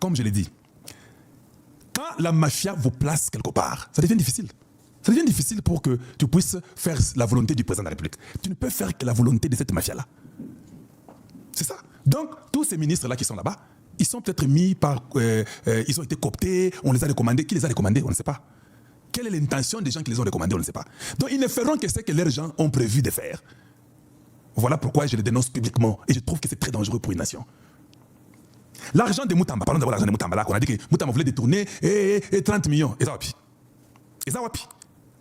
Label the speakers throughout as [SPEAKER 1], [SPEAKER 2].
[SPEAKER 1] comme je l'ai dit, quand la mafia vous place quelque part, ça devient difficile. Ça devient difficile pour que tu puisses faire la volonté du président de la République. Tu ne peux faire que la volonté de cette mafia-là. C'est ça. Donc, tous ces ministres-là qui sont là-bas, ils sont peut-être mis par... ils ont été cooptés, on les a recommandés. Qui les a recommandés? On ne sait pas. Quelle est l'intention des gens qui les ont recommandés? On ne sait pas. Donc, ils ne feront que ce que leurs gens ont prévu de faire. Voilà pourquoi je les dénonce publiquement. Et je trouve que c'est très dangereux pour une nation. L'argent de Moutamba, parlons d'abord de l'argent de Moutamba, là, qu'on a dit que Moutamba voulait détourner 30 millions. Et ça va pi. Et ça va pi.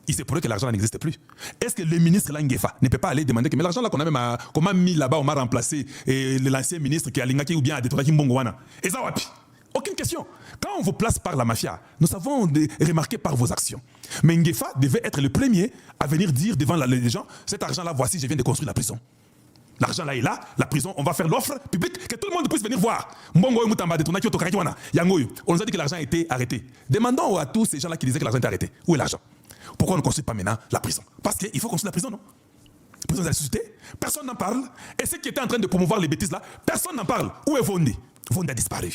[SPEAKER 1] Il s'est prouvé que l'argent n'existe plus. Est-ce que le ministre Langefa ne peut pas aller demander que mais l'argent là qu'on a mis là-bas, on m'a remplacé l'ancien ministre qui a l'ingaki ou bien a détourné Kimbongwana. Et ça va pi. Aucune question. Quand on vous place par la mafia, nous savons remarquer par vos actions. Mais Ngefa devait être le premier à venir dire devant les gens, cet argent-là, voici, je viens de construire la prison. L'argent là est là, la prison, on va faire l'offre publique, que tout le monde puisse venir voir. On nous a dit que l'argent a été arrêté. Demandons à tous ces gens-là qui disaient que l'argent était arrêté. Où est l'argent? Pourquoi on ne construit pas maintenant la prison? Parce qu'il faut construire la prison, non? La prison de la société, personne n'en parle. Et ceux qui étaient en train de promouvoir les bêtises là, personne n'en parle. Où est Vondé? Vondé a disparu.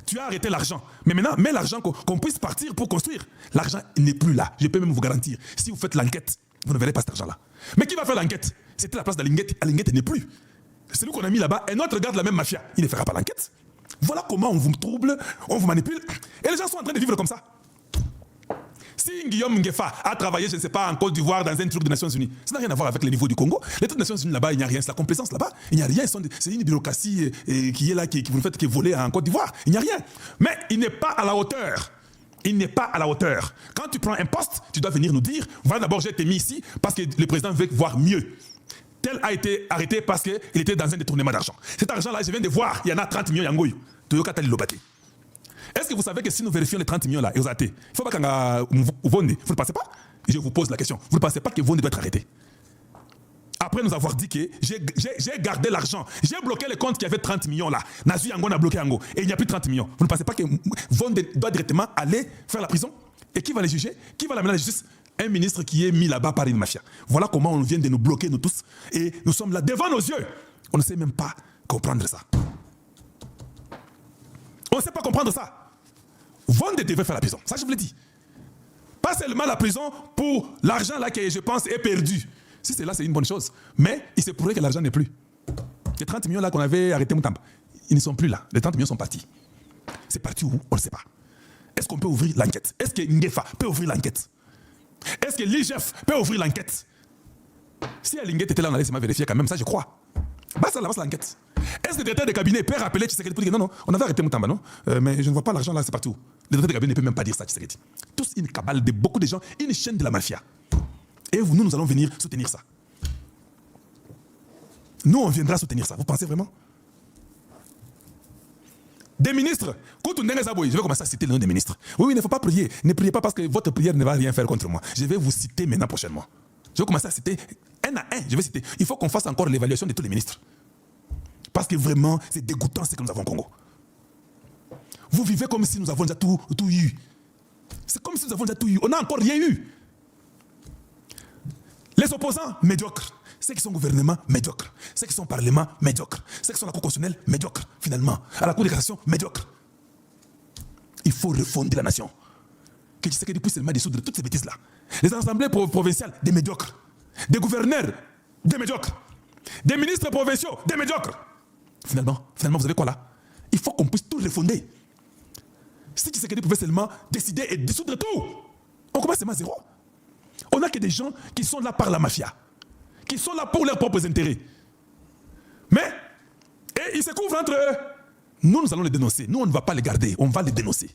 [SPEAKER 1] Tu as arrêté l'argent. Mais maintenant, mets l'argent qu'on puisse partir pour construire. L'argent n'est plus là. Je peux même vous garantir. Si vous faites l'enquête, vous ne verrez pas cet argent-là. Mais qui va faire l'enquête? C'était la place d'Alinguette. Alinguette n'est plus. C'est nous qu'on a mis là-bas. Un autre regarde la même mafia. Il ne fera pas l'enquête. Voilà comment on vous trouble, on vous manipule. Et les gens sont en train de vivre comme ça. Si Guillaume Ngefa a travaillé, je ne sais pas, en Côte d'Ivoire, dans un truc des Nations Unies, ça n'a rien à voir avec le niveau du Congo. Les trucs des Nations Unies là-bas, il n'y a rien. C'est la complaisance là-bas. Il n'y a rien. C'est une bureaucratie qui est là, qui vous fait qui est volée en Côte d'Ivoire. Il n'y a rien. Mais il n'est pas à la hauteur. Il n'est pas à la hauteur. Quand tu prends un poste, tu dois venir nous dire, voilà, d'abord, j'ai été mis ici parce que le président veut voir mieux. Tel a été arrêté parce qu'il était dans un détournement d'argent. Cet argent-là, je viens de voir, il y en a 30 millions Yangoyo. Est-ce que vous savez que si nous vérifions les 30 millions là, il ne faut pas que vous ne pensez pas? Je vous pose la question. Vous ne pensez pas que Vondé doit être arrêté? Après nous avoir dit que j'ai gardé l'argent, j'ai bloqué les comptes qui avaient 30 millions là. Nazu Yango a bloqué Yango et il n'y a plus de 30 millions. Vous ne pensez pas que Vondé doit directement aller faire la prison? Et qui va les juger? Qui va l'amener à la justice? Un ministre qui est mis là-bas par une mafia. Voilà comment on vient de nous bloquer, nous tous. Et nous sommes là devant nos yeux. On ne sait même pas comprendre ça. On ne sait pas comprendre ça. Vondé devait faire la prison. Ça, je vous l'ai dit. Pas seulement la prison pour l'argent là qui, je pense, est perdu. Si c'est là, c'est une bonne chose. Mais il s'est prouvé que l'argent n'est plus. Les 30 millions là qu'on avait arrêté Moutamba, ils ne sont plus là. Les 30 millions sont partis. C'est parti où? On ne sait pas. Est-ce qu'on peut ouvrir l'enquête? Est-ce que Ngefa peut ouvrir l'enquête? Est-ce que l'IGF peut ouvrir l'enquête? Si Alinguette était là, on allait seulement vérifier quand même, ça je crois. Bah ça, là-bas, c'est l'enquête. Est-ce que le directeur de cabinet peut rappeler Tshisekedi pour dire non, on avait arrêté Moutamba, non? Mais je ne vois pas l'argent là, c'est partout. Le directeur de cabinet ne peut même pas dire ça, Tshisekedi. Tous une cabale de beaucoup de gens, une chaîne de la mafia. Et nous allons venir soutenir ça. Nous, on viendra soutenir ça. Vous pensez vraiment? Des ministres, je vais commencer à citer le nom des ministres. Oui, il ne faut pas prier. Ne priez pas parce que votre prière ne va rien faire contre moi. Je vais vous citer maintenant prochainement. Je vais commencer à citer un à un. Je vais citer. Il faut qu'on fasse encore l'évaluation de tous les ministres. Parce que vraiment, c'est dégoûtant ce que nous avons au Congo. Vous vivez comme si nous avons déjà tout eu. C'est comme si nous avons déjà tout eu. On n'a encore rien eu. Les opposants, médiocres. Ceux qui sont gouvernement, médiocres. Ceux qui sont parlement, médiocres. Ceux qui sont à la Cour constitutionnelle, médiocres, finalement. À la Cour de cassation, médiocres. Il faut refonder la nation. Que Tshisekedi puisse seulement dissoudre toutes ces bêtises-là. Les assemblées provinciales, des médiocres. Des gouverneurs, des médiocres. Des ministres provinciaux, des médiocres. Finalement, vous savez quoi là? Il faut qu'on puisse tout refonder. Si Tshisekedi pouvait seulement décider et dissoudre tout, on commence seulement à zéro. On n'a que des gens qui sont là par la mafia, qui sont là pour leurs propres intérêts. Mais, et ils se couvrent entre eux. Nous allons les dénoncer. Nous, on ne va pas les garder, on va les dénoncer.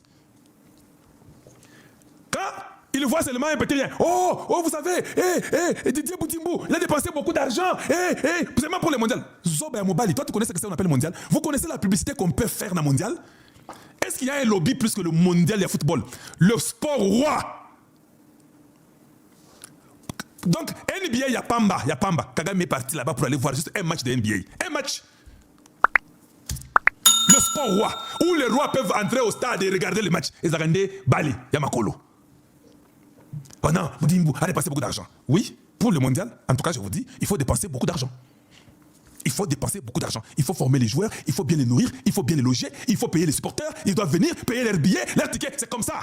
[SPEAKER 1] Quand ils voient seulement un petit rien, oh, vous savez, Didier Boutimbo, il a dépensé beaucoup d'argent, seulement pour le mondial. Zoba Mobali, toi tu connais ce que c'est qu'on appelle le mondial. Vous connaissez la publicité qu'on peut faire dans le mondial? Est-ce qu'il y a un lobby plus que le mondial de football? Le sport roi. Donc, NBA, il y a Pamba. Kagame est parti là-bas pour aller voir juste un match de NBA. Un match. Le sport roi. Où les rois peuvent entrer au stade et regarder le match. Ils regardent Bali, Yamakolo. Oh non, Boudimbo a dépensé beaucoup d'argent. Oui, pour le mondial, en tout cas, je vous dis, il faut dépenser beaucoup d'argent. Il faut dépenser beaucoup d'argent. Il faut former les joueurs, il faut bien les nourrir, il faut bien les loger, il faut payer les supporters, ils doivent venir, payer leurs billets, leurs tickets. C'est comme ça.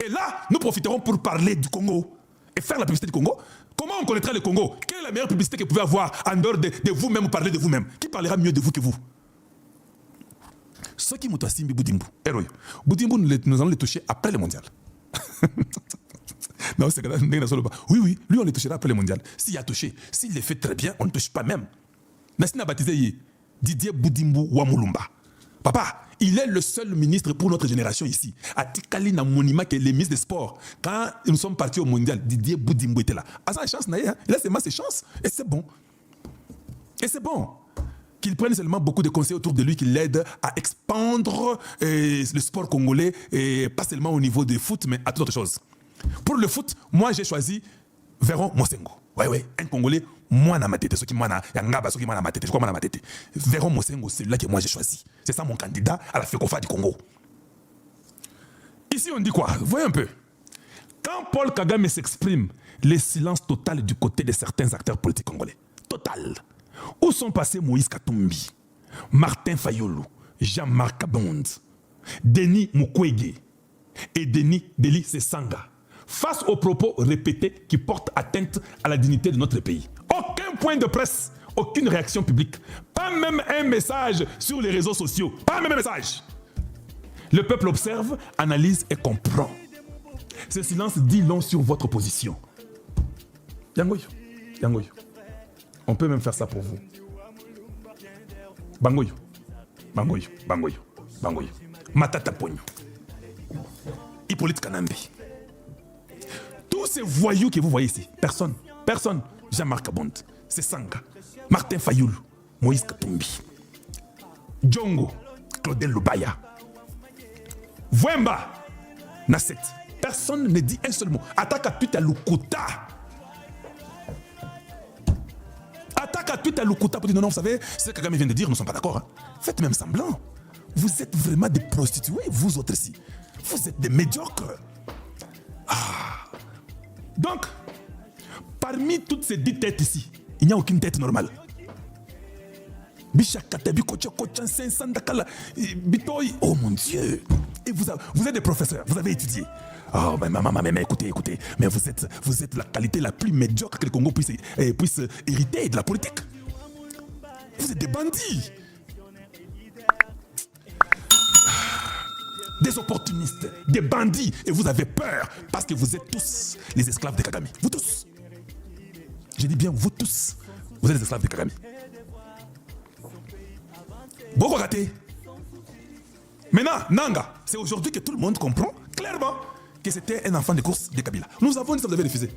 [SPEAKER 1] Et là, nous profiterons pour parler du Congo et faire la publicité du Congo. Comment on connaîtra le Congo? Quelle est la meilleure publicité que vous pouvez avoir en dehors de vous-même ou parler de vous-même? Qui parlera mieux de vous que vous? Ceux qui m'ont Simbi Boudimbu, héros. Boudimbu, nous allons les toucher après le mondial. Non, c'est oui, oui, lui on les touchera après le mondial. S'il a touché, s'il les fait très bien, on ne touche pas même. Nassina baptisé Didier Boudimbu Wamulumba. Papa, il est le seul ministre pour notre génération ici. À Tikali na Monima, qui est le ministre des Sports. Quand nous sommes partis au mondial, Didier Boudimbu était là. À sa chance, il a seulement ses chances. Et c'est bon. Et c'est bon. Qu'il prenne seulement beaucoup de conseils autour de lui qui l'aident à expandre le sport congolais, et pas seulement au niveau du foot, mais à toute autre chose. Pour le foot, moi j'ai choisi Véron Mosengo. Oui, un Congolais, moi na matete, ceux qui moi na yangaba, ceux qui moi na matete, je crois moi na matete. Véron Mosengo, c'est là que moi j'ai choisi. C'est ça mon candidat à la FECOFA du Congo. Ici on dit quoi? Voyez un peu. Quand Paul Kagame s'exprime, le silence total du côté de certains acteurs politiques congolais. Total. Où sont passés Moïse Katumbi, Martin Fayulu, Jean-Marc Kabond, Denis Mukwege et Denis Deli Sesanga, face aux propos répétés qui portent atteinte à la dignité de notre pays? Aucun point de presse, aucune réaction publique, pas même un message sur les réseaux sociaux, pas même un message. Le peuple observe, analyse et comprend. Ce silence dit long sur votre position. Yangoyo, Yangoyo. On peut même faire ça pour vous. Bangoyo, Bangoyo, Bangoyo, Bangoyo. Matata Pogno. Hippolyte Kanambi. Tous ces voyous que vous voyez ici, personne. Jean-Marc Kabond, Sesanga, Martin Fayulu, Moïse Katumbi, Djongo, Claudel Lubaya, Vwemba, Nasset. Personne ne dit un seul mot. Attaque à Twitter Lukuta. Attaque à Twitter Lukuta pour dire non, vous savez, ce que Kagame vient de dire, nous ne sommes pas d'accord. Hein. Faites même semblant. Vous êtes vraiment des prostituées, vous autres ici. Vous êtes des médiocres. Donc, parmi toutes ces 10 têtes ici, il n'y a aucune tête normale. Oh mon Dieu. Et vous êtes des professeurs, vous avez étudié. Oh, mais maman, écoutez. Mais vous êtes la qualité la plus médiocre que le Congo puisse hériter de la politique. Vous êtes des bandits. Des opportunistes, des bandits. Et vous avez peur parce que vous êtes tous les esclaves de Kagame. Vous tous. Je dis bien vous tous. Vous êtes les esclaves de Kagame. Beaucoup raté. Maintenant, Nanga, c'est aujourd'hui que tout le monde comprend clairement que c'était un enfant de course de Kabila. Nous avons dit ça, vous avez refusé.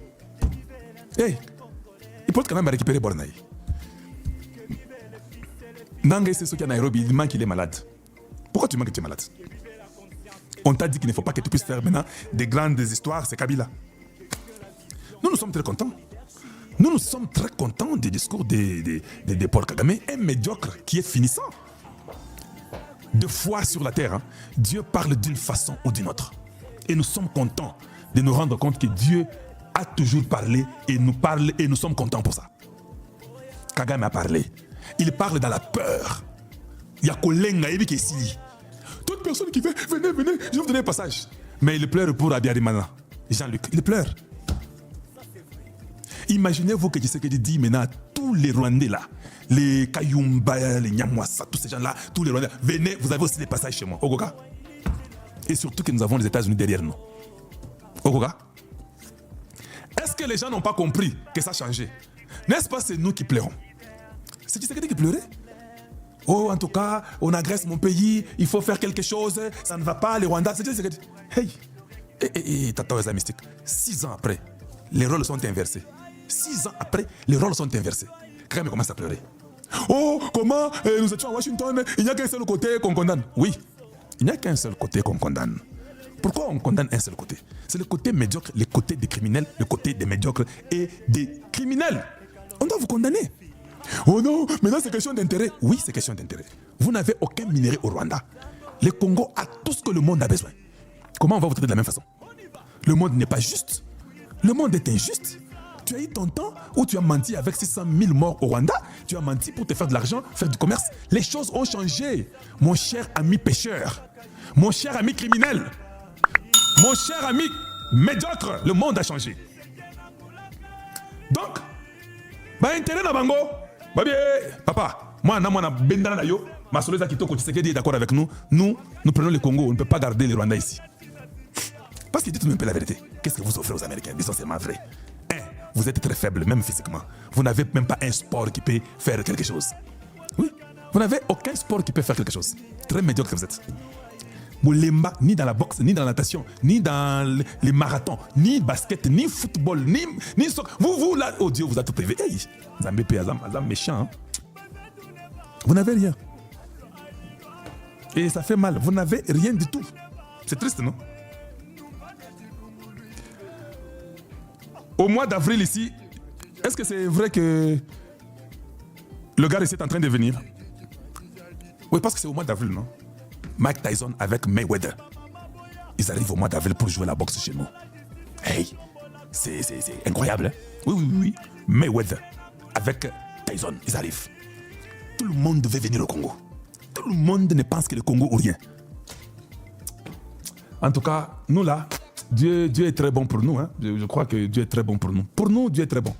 [SPEAKER 1] Hey, il peut quand même récupérer Bornaï. Nanga, c'est ce qui est à Nairobi, il manque qu'il est malade. Pourquoi tu manques que tu es malade? On t'a dit qu'il ne faut pas que tu puisses faire maintenant des grandes histoires, c'est Kabila. Nous sommes très contents. Nous sommes très contents du discours de Paul Kagame, un médiocre qui est finissant. De foi sur la terre, hein, Dieu parle d'une façon ou d'une autre. Et nous sommes contents de nous rendre compte que Dieu a toujours parlé et nous parle et nous sommes contents pour ça. Kagame a parlé. Il parle dans la peur. Il y a Kolenga et Bikesili. Toute personne qui fait, venez, je vais vous donner un passage. Mais il pleure pour Abiyarimana. Jean-Luc, il pleure. Imaginez-vous que Tshisekedi dit maintenant à tous les Rwandais là, les Kayumba, les Nyamwasa, tous ces gens-là, tous les Rwandais, venez, vous avez aussi des passages chez moi. Ogoga. Et surtout que nous avons les États-Unis derrière nous. Ogoga. Est-ce que les gens n'ont pas compris que ça a changé? N'est-ce pas c'est nous qui pleurons? C'est Tshisekedi qui pleurait? Oh, en tout cas, on agresse mon pays, il faut faire quelque chose, ça ne va pas, les Rwandais. C'est Tshisekedi. Hey, Tata Weza Mystique, 6 ans après, les rôles sont inversés. 6 ans après, les rôles sont inversés. Kagame commence à pleurer. Oh, comment nous étions à Washington, il n'y a qu'un seul côté qu'on condamne. Oui, il n'y a qu'un seul côté qu'on condamne. Pourquoi on condamne un seul côté? C'est le côté médiocre, le côté des criminels, le côté des médiocres et des criminels. On doit vous condamner. Oh non, maintenant c'est question d'intérêt. Oui, c'est question d'intérêt. Vous n'avez aucun minerai au Rwanda. Le Congo a tout ce que le monde a besoin. Comment on va vous traiter de la même façon? Le monde n'est pas juste. Le monde est injuste. Tu as eu ton temps où tu as menti avec 600 000 morts au Rwanda. Tu as menti pour te faire de l'argent, faire du commerce. Les choses ont changé. Mon cher ami pêcheur, mon cher ami criminel, mon cher ami médiocre, le monde a changé. Donc, intérêt na bango, papa, moi, na bendana na yo, ma soleza Kitoko Tshisekedi est d'accord avec nous. Nous prenons le Congo, on ne peut pas garder le Rwanda ici. Parce qu'il dit tout de même la vérité. Qu'est-ce que vous offrez aux Américains? Essentiellement vrai. Vous êtes très faible, même physiquement. Vous n'avez même pas un sport qui peut faire quelque chose. Oui, vous n'avez aucun sport qui peut faire quelque chose. Très médiocre que vous êtes. Moulemba, ni dans la boxe, ni dans la natation, ni dans les marathons, ni basket, ni football, ni soccer. Vous là, oh Dieu, vous êtes privé. Hey, Zambé Azam méchant. Hein? Vous n'avez rien. Et ça fait mal. Vous n'avez rien du tout. C'est triste, non? Au mois d'avril ici, est-ce que c'est vrai que le gars ici est en train de venir? Oui, parce que c'est au mois d'avril, non? Mike Tyson avec Mayweather. Ils arrivent au mois d'avril pour jouer la boxe chez nous. Hey, c'est incroyable, hein? Oui. Mayweather avec Tyson, ils arrivent. Tout le monde devait venir au Congo. Tout le monde ne pense que le Congo ou rien. En tout cas, nous là, Dieu est très bon pour nous. Hein? Je crois que Dieu est très bon pour nous. Pour nous, Dieu est très bon.